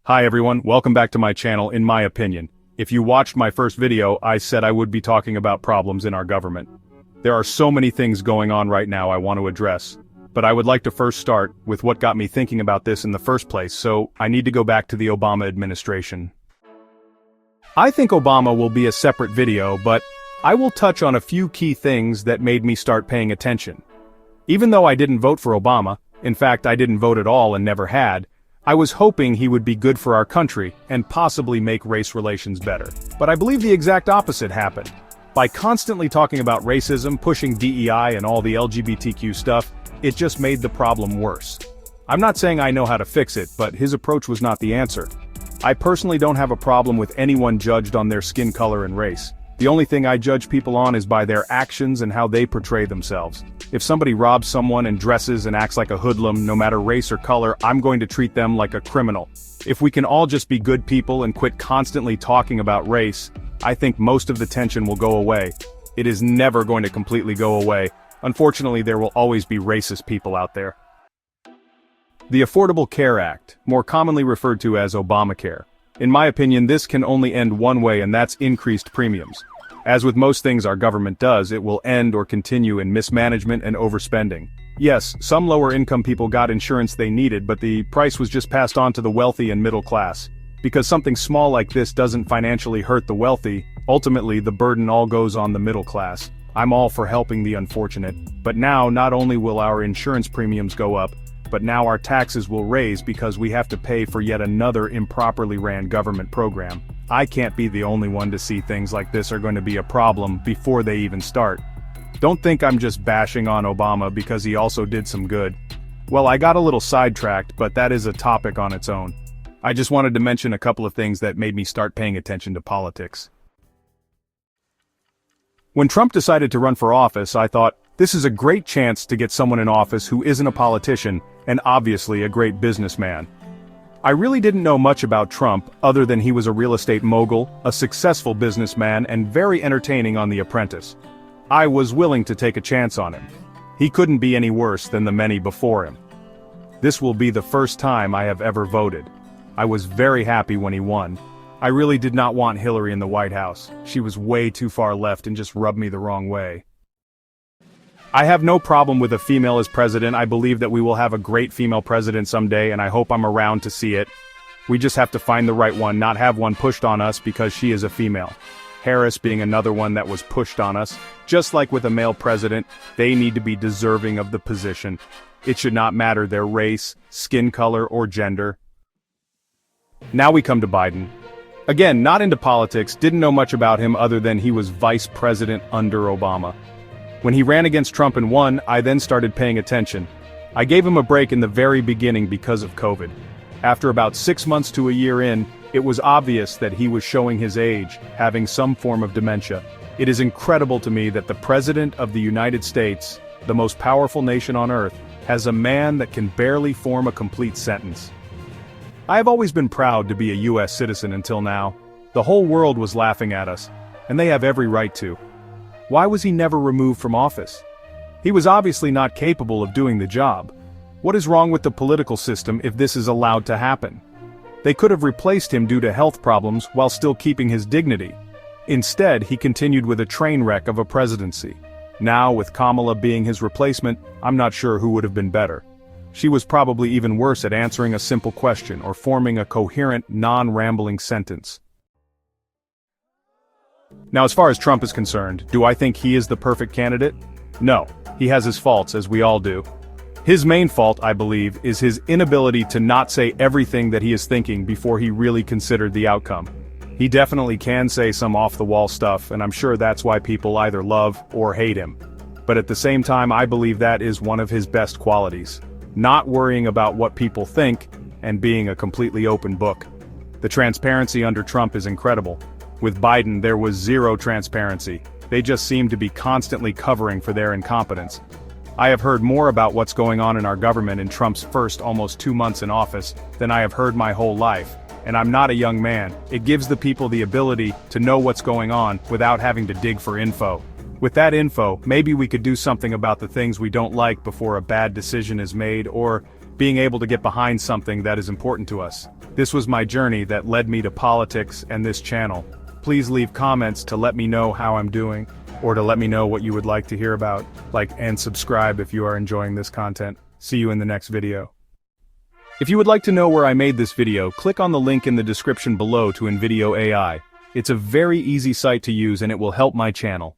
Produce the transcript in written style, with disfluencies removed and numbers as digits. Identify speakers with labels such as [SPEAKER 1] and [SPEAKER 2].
[SPEAKER 1] Hi everyone, welcome back to my channel. In my opinion, if you watched my first video, I said I would be talking about problems in our government. There are so many things going on right now I want to address, but I would like to first start with what got me thinking about this in the first place, so I need to go back to the Obama administration. I think Obama will be a separate video, but I will touch on a few key things that made me start paying attention. Even though I didn't vote for Obama, in fact I didn't vote at all and never had, I was hoping he would be good for our country and possibly make race relations better. But I believe the exact opposite happened. By constantly talking about racism, pushing DEI and all the LGBTQ stuff, it just made the problem worse. I'm not saying I know how to fix it, but his approach was not the answer. I personally don't have a problem with anyone judged on their skin color and race. The only thing I judge people on is by their actions and how they portray themselves. If somebody robs someone and dresses and acts like a hoodlum, no matter race or color, I'm going to treat them like a criminal. If we can all just be good people and quit constantly talking about race, I think most of the tension will go away. It is never going to completely go away. Unfortunately, there will always be racist people out there. The Affordable Care Act, more commonly referred to as Obamacare. In my opinion, this can only end one way, and that's increased premiums. As with most things our government does, it will end or continue in mismanagement and overspending. Yes, some lower-income people got insurance they needed, but the price was just passed on to the wealthy and middle class. Because something small like this doesn't financially hurt the wealthy, ultimately the burden all goes on the middle class. I'm all for helping the unfortunate, but now not only will our insurance premiums go up, but now our taxes will raise because we have to pay for yet another improperly ran government program. I can't be the only one to see things like this are going to be a problem before they even start. Don't think I'm just bashing on Obama because he also did some good. Well, I got a little sidetracked, but that is a topic on its own. I just wanted to mention a couple of things that made me start paying attention to politics. When Trump decided to run for office, I thought, this is a great chance to get someone in office who isn't a politician, and obviously a great businessman. I really didn't know much about Trump other than he was a real estate mogul, a successful businessman, and very entertaining on The Apprentice. I was willing to take a chance on him. He couldn't be any worse than the many before him. This will be the first time I have ever voted. I was very happy when he won. I really did not want Hillary in the White House. She was way too far left and just rubbed me the wrong way. I have no problem with a female as president. I believe that we will have a great female president someday, and I hope I'm around to see it. We just have to find the right one, not have one pushed on us because she is a female. Harris being another one that was pushed on us. Just like with a male president, they need to be deserving of the position. It should not matter their race, skin color, or gender. Now we come to Biden. Again, not into politics, didn't know much about him other than he was vice president under Obama. When he ran against Trump and won, I then started paying attention. I gave him a break in the very beginning because of COVID. After about 6 months to a year in, it was obvious that he was showing his age, having some form of dementia. It is incredible to me that the President of the United States, the most powerful nation on earth, has a man that can barely form a complete sentence. I have always been proud to be a US citizen until now. The whole world was laughing at us, and they have every right to. Why was he never removed from office? He was obviously not capable of doing the job. What is wrong with the political system if this is allowed to happen? They could have replaced him due to health problems while still keeping his dignity. Instead, he continued with a train wreck of a presidency. Now, with Kamala being his replacement, I'm not sure who would have been better. She was probably even worse at answering a simple question or forming a coherent, non-rambling sentence. Now, as far as Trump is concerned, do I think he is the perfect candidate? No, he has his faults, as we all do. His main fault, I believe, is his inability to not say everything that he is thinking before he really considered the outcome. He definitely can say some off-the-wall stuff, and I'm sure that's why people either love or hate him. But at the same time, I believe that is one of his best qualities. Not worrying about what people think, and being a completely open book. The transparency under Trump is incredible. With Biden, there was zero transparency. They just seemed to be constantly covering for their incompetence. I have heard more about what's going on in our government in Trump's first almost 2 months in office than I have heard my whole life. And I'm not a young man. It gives the people the ability to know what's going on without having to dig for info. With that info, maybe we could do something about the things we don't like before a bad decision is made, or being able to get behind something that is important to us. This was my journey that led me to politics and this channel. Please leave comments to let me know how I'm doing, or to let me know what you would like to hear about. Like and subscribe if you are enjoying this content. See you in the next video. If you would like to know where I made this video, click on the link in the description below to InVideo AI. It's a very easy site to use and it will help my channel.